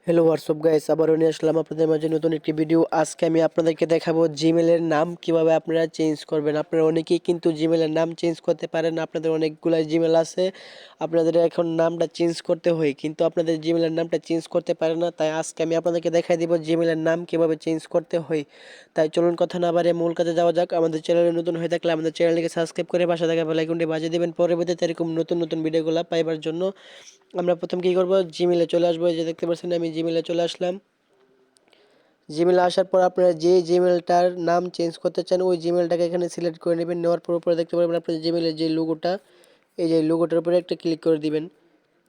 Hello WhatsApp guys, আবারও নিয়ে আসলাম আপনাদের মাঝে নতুন একটি ভিডিও। আজকে আমি আপনাদেরকে দেখাবো জিমেলের নাম কিভাবে আপনারা চেঞ্জ করবেন। আপনারা অনেকেই কিন্তু জিমেলের নাম চেঞ্জ করতে পারেন। আপনাদের অনেকগুলো জিমেল আছে, আপনাদের এখন নামটা চেঞ্জ করতে হয়, কিন্তু আপনাদের জিমেলের নামটা চেঞ্জ করতে পারে না। তাই আজকে আমি আপনাদেরকে দেখাই দিব জিমেলের নাম কিভাবে চেঞ্জ করতে হয়। তাই চলুন কথা না বাড়িয়ে মূল কাজে যাওয়া যাক। আমাদের চ্যানেলে নতুন হয়ে থাকলে আমাদের চ্যানেলটিকে সাবস্ক্রাইব করে পাশে থাকা বেল আইকনটি বাজিয়ে দেবেন পরবর্তীতে এরকম নতুন নতুন ভিডিওগুলো পাইবার জন্য। আমরা প্রথম কী করব, জিমেলে চলে আসবো। এই যে দেখতে পাচ্ছেন আমি জিমেলে চলে আসলাম। জিমেলে আসার পর আপনারা যে জিমেলটার নাম চেঞ্জ করতে চান ওই জিমেলটাকে এখানে সিলেক্ট করে নেবেন। নেওয়ার পর উপরে দেখতে পারবেন আপনার জিমেলের যে লোগোটা, এই যে লোগোটার উপরে একটা ক্লিক করে দিবেন।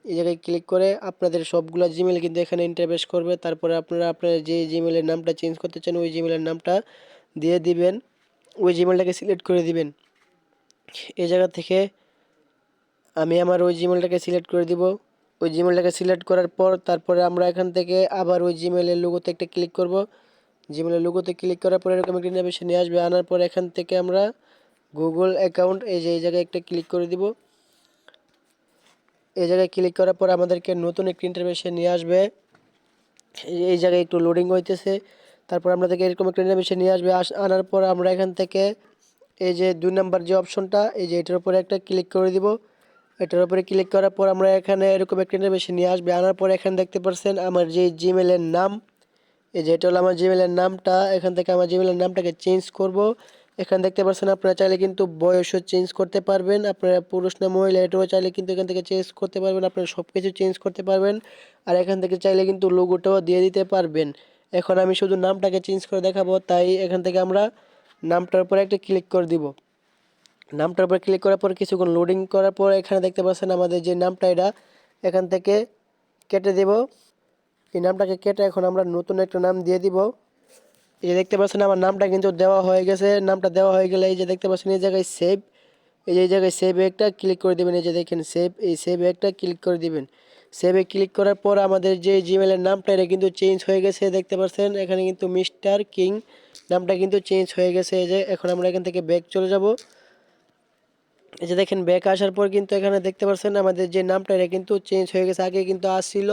এই জায়গায় ক্লিক করে আপনাদের সবগুলো জিমেল কিন্তু এখানে ইন্টারফেস করবে। তারপরে আপনারা আপনার যে জিমেলের নামটা চেঞ্জ করতে চান ওই জিমেলের নামটা দিয়ে দিবেন, ওই জিমেলটাকে সিলেক্ট করে দিবেন। এই জায়গা থেকে আমি আমার ওই জিমেলটাকে সিলেক্ট করে দিব। ওই জিমেলটাকে সিলেক্ট করার পর তারপরে আমরা এখান থেকে আবার ওই জিমেলের লোগোতে একটা ক্লিক করব। জিমেলের লোগোতে ক্লিক করার পরে এরকম একটা ইন্টারফেস নিয়ে আসবে। আনার পর এখান থেকে আমরা গুগল অ্যাকাউন্ট, এই যে এই জায়গায় একটা ক্লিক করে দিব। এই জায়গায় ক্লিক করার পর আমাদেরকে নতুন একটি ইন্টারফেসে নিয়ে আসবে। এই জায়গায় একটু লোডিং হইতেছে। তারপর আমাদেরকে এরকম একটা ইন্টারফেসে নিয়ে আসবে। আনার পর আমরা এখান থেকে এই যে 2 নাম্বার যে অপশনটা, এই যে এটার উপরে একটা ক্লিক করে দিব। এটার উপরে ক্লিক করার পর আমরা এখানে এরকম একটা ইন্টারফেসে নিয়ে আসবে। আনার পর এখানে দেখতে পাচ্ছেন আমার যে জিমেলের নাম, এই যে এটা হলো আমার জিমেলের নামটা। এখান থেকে আমার জিমেলের নামটাকে চেঞ্জ করব। এখানে দেখতে পাচ্ছেন আপনারা চাইলে কিন্তু বয়সও চেঞ্জ করতে পারবেন। আপনারা পুরুষ না মহিলা এটাও চাইলে কিন্তু এখান থেকে চেঞ্জ করতে পারবেন। আপনারা সব কিছু চেঞ্জ করতে পারবেন। আর এখান থেকে চাইলে কিন্তু লোগোটাও দিয়ে দিতে পারবেন। এখন আমি শুধু নামটাকে চেঞ্জ করে দেখাবো, তাই এখান থেকে আমরা নামটার উপরে একটা ক্লিক করে দিব। নামটার উপর ক্লিক করার পর কিছুক্ষণ লোডিং করার পর এখানে দেখতে পাচ্ছেন আমাদের যে নামটা, এটা এখান থেকে কেটে দেব। এই নামটাকে কেটে এখন আমরা নতুন একটা নাম দিয়ে দিব। এই যে দেখতে পাচ্ছেন আমার নামটা কিন্তু দেওয়া হয়ে গেছে। নামটা দেওয়া হয়ে গেলে এই যে দেখতে পাচ্ছেন এই জায়গায় সেভ, এই যে এই জায়গায় সেভ একটা ক্লিক করে দেবেন। এই যে দেখেন সেভ, এই সেভ একটা ক্লিক করে দিবেন। সেভে ক্লিক করার পর আমাদের যে জিমেলের নামটা এটা কিন্তু চেঞ্জ হয়ে গেছে। দেখতে পাচ্ছেন এখানে কিন্তু মিস্টার কিং নামটা কিন্তু চেঞ্জ হয়ে গেছে। এই যে এখন আমরা এখান থেকে ব্যাক চলে যাব। এই যে দেখেন ব্যাক আসার পর কিন্তু এখানে দেখতে পাচ্ছেন আমাদের যে নামটা এটা কিন্তু চেঞ্জ হয়ে গেছে। আগে কিন্তু আসছিল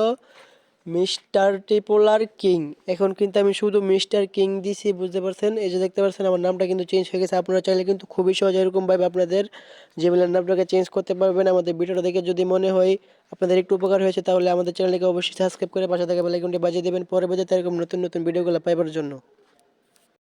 মিস্টার ট্রিপলার কিং, এখন কিন্তু আমি শুধু মিস্টার কিং দিছি, বুঝতে পারছেন। এই যে দেখতে পাচ্ছেন আমার নামটা কিন্তু চেঞ্জ হয়ে গেছে। আপনারা চাইলে কিন্তু খুবই সহজে এরকমভাবে আপনাদের জিমেলের নামটাকে চেঞ্জ করতে পারবেন। আমাদের ভিডিওটা দেখে যদি মনে হয় আপনাদের একটু উপকার হয়েছে তাহলে আমাদের চ্যানেলকে অবশ্যই সাবস্ক্রাইব করে পাশে থাকা বেল আইকনটি বাজিয়ে দেবেন পরবর্তীতে এরকম নতুন নতুন ভিডিওগুলো পাইবার জন্য।